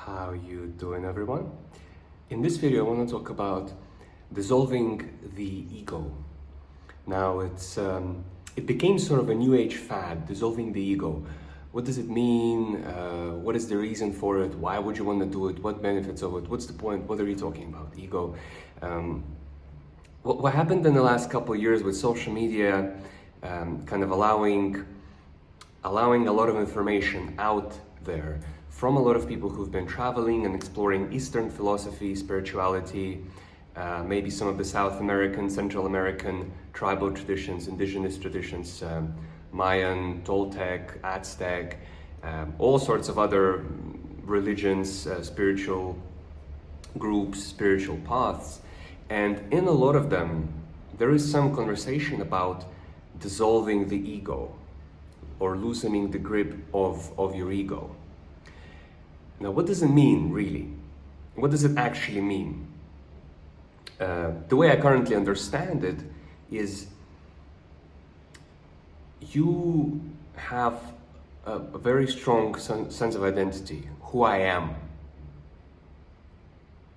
How you doing, everyone? In this video I want to talk about dissolving the ego. Now it became sort of a new age fad, dissolving the ego. What does it mean? What is the reason for it? Why would you want to do it? What benefits of it? What's the point? What are you talking about? Ego. What happened in the last couple of years with social media, kind of allowing a lot of information out there from a lot of people who've been traveling and exploring Eastern philosophy, spirituality, maybe some of the South American, Central American tribal traditions, indigenous traditions, Mayan, Toltec, Aztec, all sorts of other religions, spiritual groups, spiritual paths. And in a lot of them, there is some conversation about dissolving the ego or loosening the grip of your ego. Now, what does it mean, really? What does it actually mean? The way I currently understand it is you have a very strong sense of identity, who I am,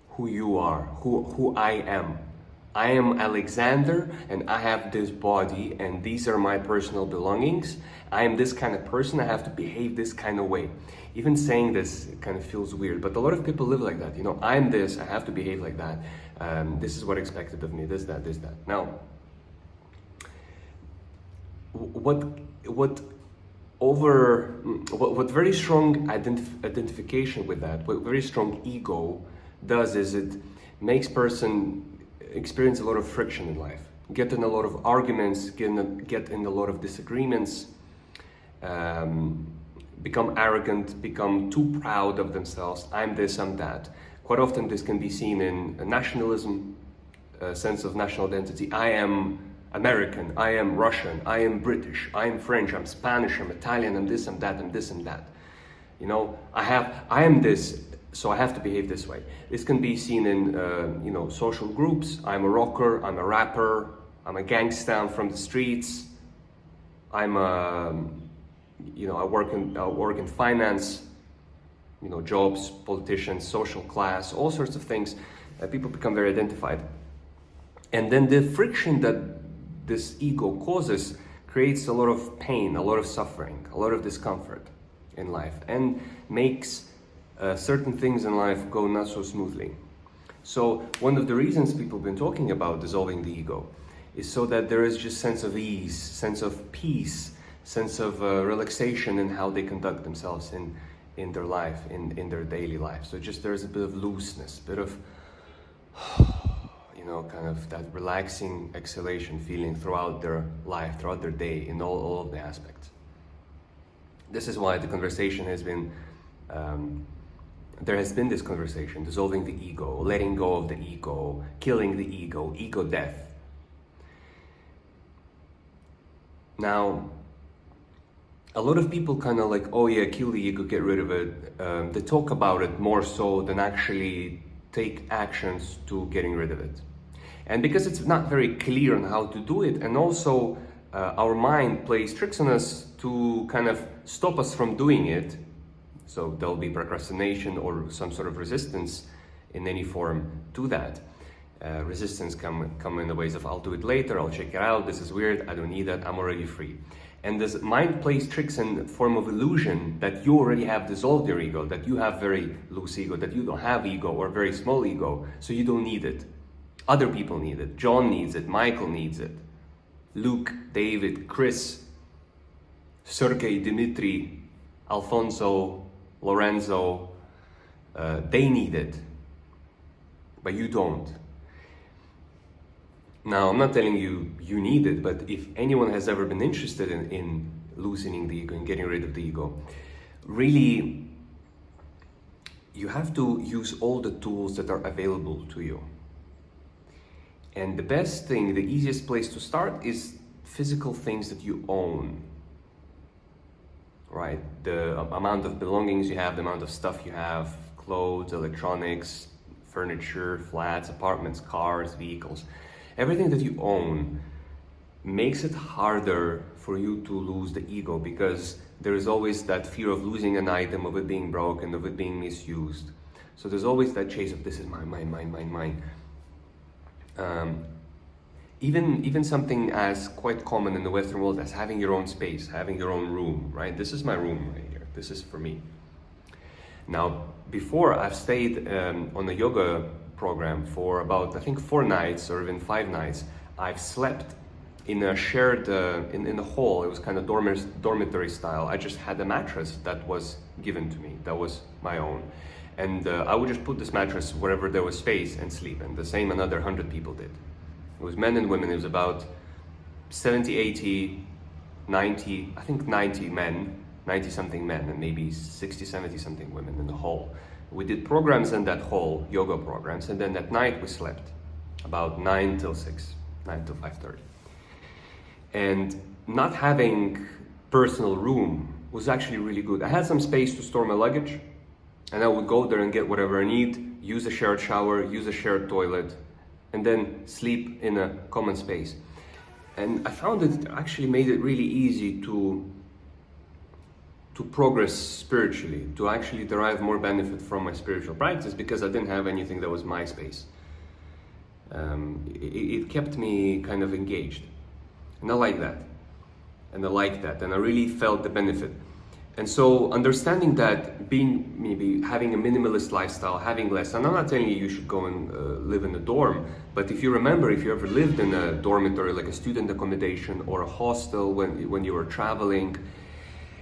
who you are, who I am. I am Alexander and I have this body and these are my personal belongings. I am this kind of person, I have to behave this kind of way. Even saying this kind of feels weird, but a lot of people live like that. You know, I'm this, I have to behave like that. This is what expected of me, this, that. Now, what very strong identification with that, what very strong ego does is it makes person experience a lot of friction in life, get in a lot of arguments, get in a lot of disagreements, become arrogant, become too proud of themselves. I'm this, I'm that. Quite often this can be seen in a nationalism, a sense of national identity. I am American, I am Russian, I am British, I am French, I'm Spanish, I'm Italian, I'm this, I'm that, I'm this, and that. You know, I am this, so I have to behave this way. This can be seen in social groups. I'm a rocker, I'm a rapper, I'm a gangster, I'm from the streets. I work in finance, jobs, politicians, social class, all sorts of things. People become very identified. And then the friction that this ego causes creates a lot of pain, a lot of suffering, a lot of discomfort in life, and makes certain things in life go not so smoothly. So one of the reasons people have been talking about dissolving the ego is so that there is just sense of ease, sense of peace, sense of relaxation in how they conduct themselves in their life, in their daily life. So just there's a bit of looseness, a bit of kind of that relaxing exhalation feeling throughout their life, throughout their day, in all of the aspects. This is why the conversation has been there has been this conversation, dissolving the ego, letting go of the ego, killing the ego death. Now, a lot of people kind of like, oh yeah, kill the ego, get rid of it. They talk about it more so than actually take actions to getting rid of it. And because it's not very clear on how to do it, and also our mind plays tricks on us to kind of stop us from doing it. So there'll be procrastination or some sort of resistance in any form to that. Resistance come in the ways of, I'll do it later, I'll check it out, this is weird, I don't need that, I'm already free. And this mind plays tricks in the form of illusion that you already have dissolved your ego, that you have very loose ego, that you don't have ego or very small ego, so you don't need it. Other people need it. John needs it, Michael needs it. Luke, David, Chris, Sergey, Dimitri, Alfonso, Lorenzo, they need it, but you don't. Now, I'm not telling you you need it, but if anyone has ever been interested in loosening the ego and getting rid of the ego, really, you have to use all the tools that are available to you. And the best thing, the easiest place to start is physical things that you own. Right? The amount of belongings you have, the amount of stuff you have, clothes, electronics, furniture, flats, apartments, cars, vehicles. Everything that you own makes it harder for you to lose the ego, because there is always that fear of losing an item, of it being broken, of it being misused. So there's always that chase of this is mine, mine, mine, mine, mine. Even something as quite common in the Western world as having your own space, having your own room, right? This is my room right here. This is for me. Now, before I've stayed on a yoga program for about, I think, 4 nights or even 5 nights. I've slept in a shared, in a hall. It was kind of dormitory style. I just had a mattress that was given to me, that was my own. And I would just put this mattress wherever there was space and sleep. And the same another 100 people did. It was men and women. It was about 70, 80, 90, I think 90 men, 90 something men, and maybe 60, 70 something women in the hall. We did programs in that hall, yoga programs, and then at night we slept about 9 till 6, 9 till 5:30. And not having personal room was actually really good. I had some space to store my luggage, and I would go there and get whatever I need, use a shared shower, use a shared toilet, and then sleep in a common space. And I found it actually made it really easy to progress spiritually, to actually derive more benefit from my spiritual practice, because I didn't have anything that was my space. It kept me kind of engaged. And I like that. And I like that. And I really felt the benefit. And so understanding that maybe having a minimalist lifestyle, having less, and I'm not telling you should go and live in a dorm, but if you remember, if you ever lived in a dormitory, like a student accommodation or a hostel when you were traveling,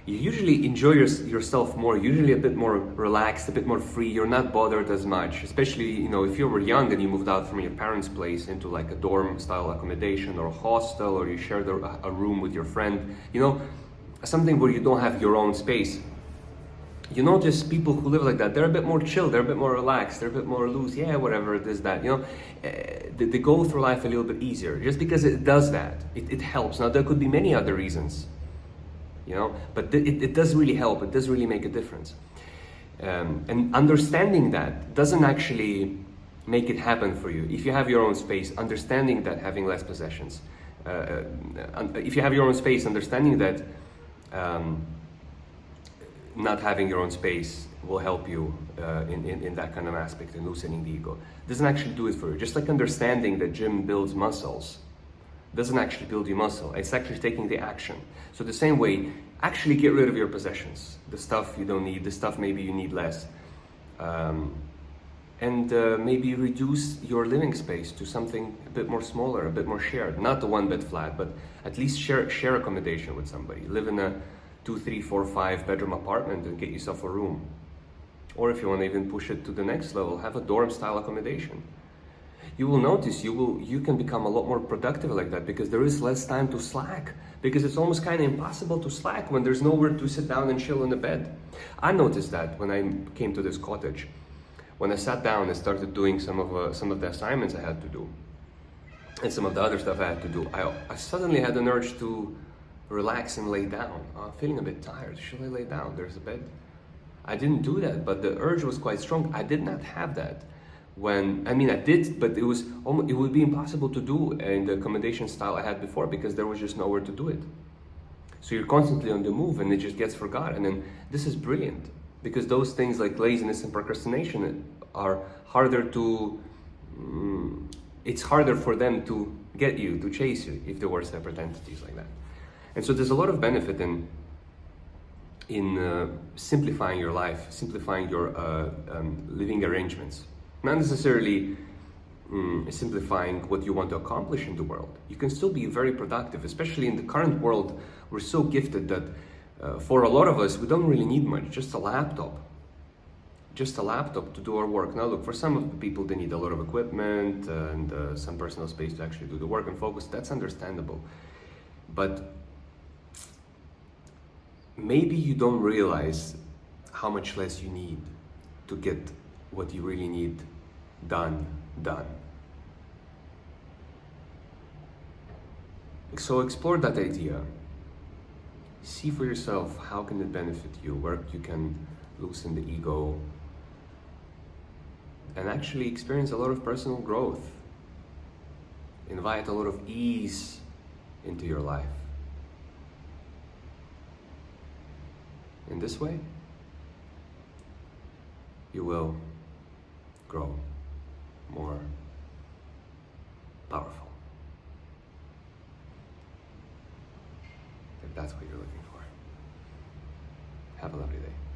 you usually enjoy yourself more, usually a bit more relaxed, a bit more free. You're not bothered as much, especially, if you were young and you moved out from your parents' place into like a dorm style accommodation or a hostel, or you shared a room with your friend, something where you don't have your own space. You notice people who live like that, they're a bit more chill, they're a bit more relaxed, they're a bit more loose, yeah, whatever it is that, they go through life a little bit easier, just because it does that. It helps. Now, there could be many other reasons, but it does really help. It does really make a difference. And understanding that doesn't actually make it happen for you. If you have your own space, understanding that having less possessions, if you have your own space, understanding that not having your own space will help you in that kind of aspect, in loosening the ego, doesn't actually do it for you. Just like understanding that gym builds muscles doesn't actually build you muscle. It's actually taking the action. So the same way, actually get rid of your possessions, the stuff you don't need, the stuff maybe you need less, and maybe reduce your living space to something a bit more smaller, a bit more shared. Not the 1-bed flat, but at least share accommodation with somebody. Live in a 2, 3, 4, 5 bedroom apartment and get yourself a room. Or if you want to even push it to the next level, have a dorm style accommodation. You will notice you can become a lot more productive like that, because there is less time to slack, because it's almost kind of impossible to slack when there's nowhere to sit down and chill in the bed. I noticed that when I came to this cottage. When I sat down and started doing some of the assignments I had to do, and some of the other stuff I had to do, I suddenly had an urge to relax and lay down. I'm feeling a bit tired. Should I lay down? There's a bed. I didn't do that, but the urge was quite strong. I did not have that I did, but it would be impossible to do in the accommodation style I had before, because there was just nowhere to do it. So you're constantly on the move and it just gets forgotten. And this is brilliant, because those things like laziness and procrastination are harder it's harder for them to get you, to chase you, if there were separate entities like that. And so there's a lot of benefit in simplifying your life, simplifying your living arrangements. Not necessarily simplifying what you want to accomplish in the world. You can still be very productive, especially in the current world. We're so gifted that for a lot of us, we don't really need much, just a laptop. Just a laptop to do our work. Now look, for some of the people, they need a lot of equipment and some personal space to actually do the work and focus. That's understandable. But maybe you don't realize how much less you need to get what you really need done. So explore that idea. See for yourself, how can it benefit you, where you can loosen the ego and actually experience a lot of personal growth. Invite a lot of ease into your life. In this way, you will grow more powerful. If that's what you're looking for. Have a lovely day.